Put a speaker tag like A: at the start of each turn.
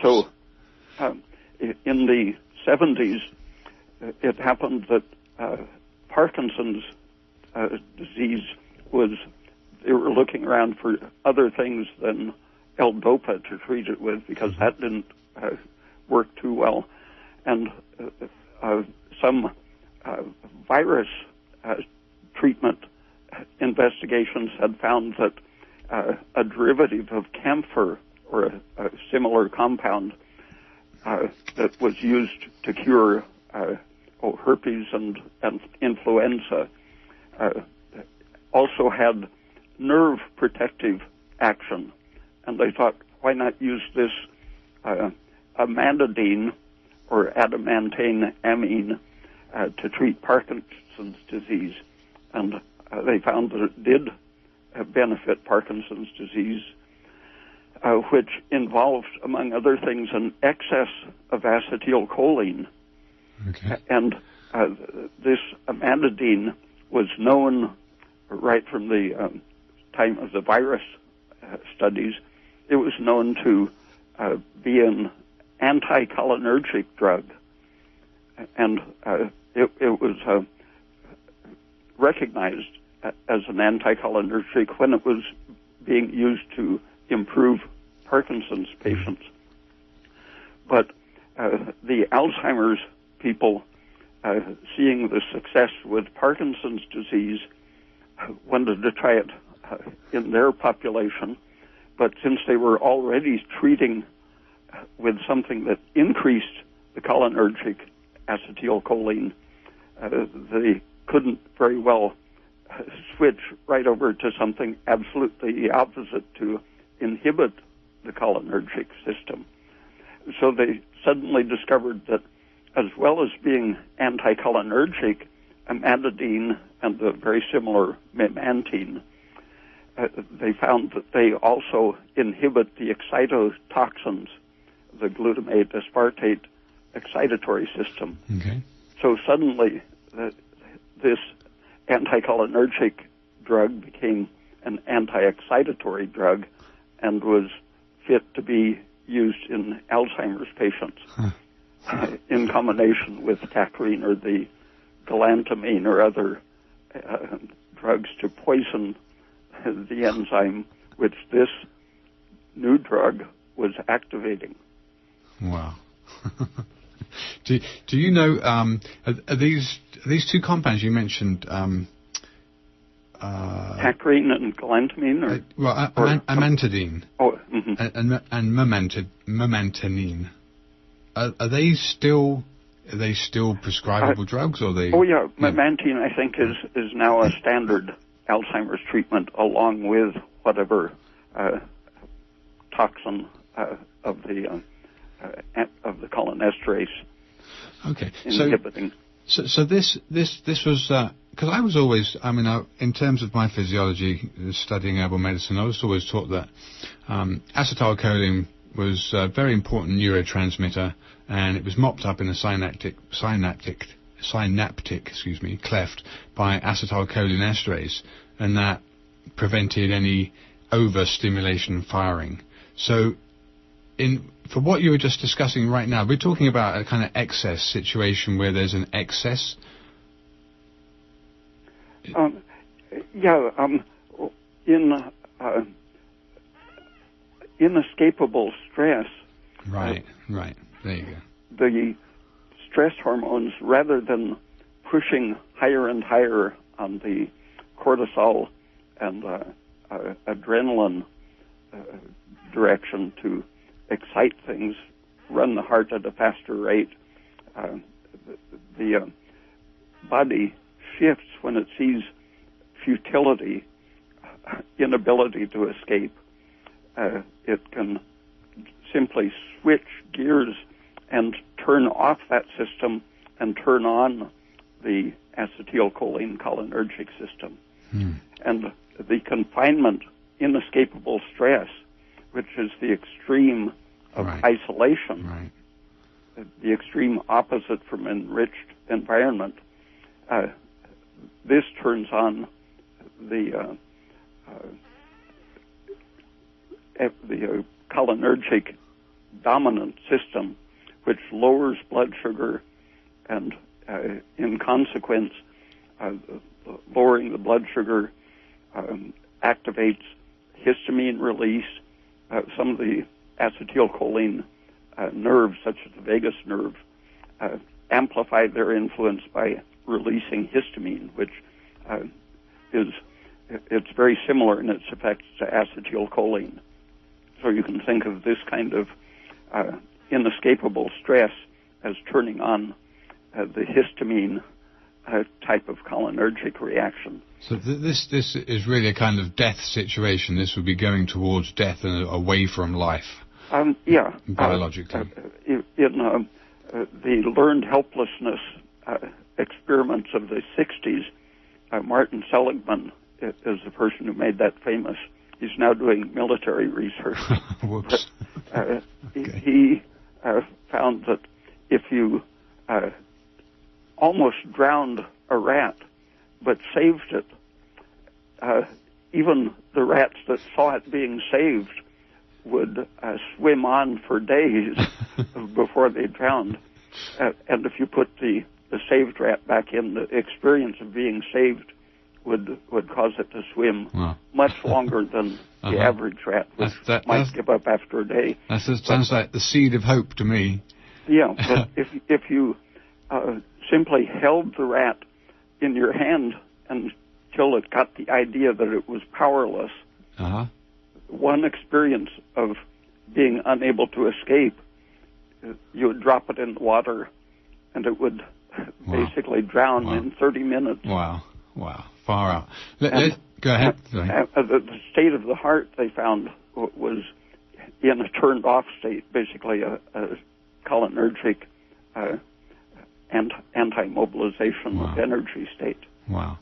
A: So in the 70s, it happened that Parkinson's disease they were looking around for other things than L-DOPA to treat it with, because that didn't work too well. And some virus treatment investigations had found that a derivative of camphor, or a similar compound that was used to cure herpes and influenza, also had nerve protective action. And they thought, why not use this amantadine, or adamantane amine, to treat Parkinson's disease. And they found that it did benefit Parkinson's disease, which involved, among other things, an excess of acetylcholine.
B: Okay.
A: And this amantadine was known right from the time of the virus studies. It was known to be an anticholinergic drug, and it was recognized as an anticholinergic when it was being used to improve Parkinson's patients. But the Alzheimer's people, seeing the success with Parkinson's disease, wanted to try it in their population. But since they were already treating with something that increased the cholinergic acetylcholine, they couldn't very well switch right over to something absolutely opposite to inhibit the cholinergic system. So they suddenly discovered that, as well as being anticholinergic, amantadine and the very similar memantine, they found that they also inhibit the excitotoxins, the glutamate aspartate excitatory system.
B: Okay.
A: So suddenly this anticholinergic drug became an anti-excitatory drug and was fit to be used in Alzheimer's patients in combination with tacrine or the galantamine or other drugs to poison the enzyme which this new drug was activating.
B: Wow. Do you know, are these two compounds you mentioned,
A: tacrine and galantamine,
B: amantadine and memantinine? Are they still prescribable drugs, or they?
A: Oh yeah, memantine I think is now a standard Alzheimer's treatment, along with whatever toxin of the cholinesterase.
B: Okay,
A: inhibiting.
B: So this was because I was always, in terms of my physiology, studying herbal medicine, I was always taught that acetylcholine was a very important neurotransmitter, and it was mopped up in a synaptic cleft by acetylcholine esterase, and that prevented any overstimulation firing. So for what you were just discussing right now, we're talking about a kind of excess situation where there's an excess.
A: Inescapable stress.
B: Right. There you go.
A: The stress hormones, rather than pushing higher and higher on the cortisol and adrenaline direction to excite things, run the heart at a faster rate, the body shifts when it sees futility, inability to escape. It can simply switch gears and turn off that system and turn on the acetylcholine cholinergic system. And the confinement, inescapable stress, which is the extreme of isolation, the extreme opposite from enriched environment, this turns on the cholinergic dominant system, which lowers blood sugar, and in consequence, lowering the blood sugar activates histamine release. Some of the acetylcholine nerves, such as the vagus nerve, amplify their influence by releasing histamine, which it's very similar in its effects to acetylcholine. So you can think of this kind of inescapable stress as turning on the histamine type of cholinergic reaction.
B: So this is really a kind of death situation. This would be going towards death and away from life.
A: Yeah.
B: Biologically.
A: In the learned helplessness experiments of the 60s, Martin Seligman is the person who made that famous. He's now doing military research.
B: Whoops.
A: But,
B: Okay.
A: He found that if you almost drowned a rat but saved it, even the rats that saw it being saved would swim on for days before they drowned. And if you put the saved rat back in, the experience of being saved would cause it to swim much longer than the average rat, which might give up after a day.
B: That sounds like the seed of hope to me.
A: Yeah, but if you simply held the rat in your hand until it got the idea that it was powerless, one experience of being unable to escape, you would drop it in the water and it would basically drown in 30 minutes.
B: Wow. Far out. Go ahead.
A: The state of the heart, they found, was in a turned-off state, basically a cholinergic anti-mobilization of energy state.
B: Wow.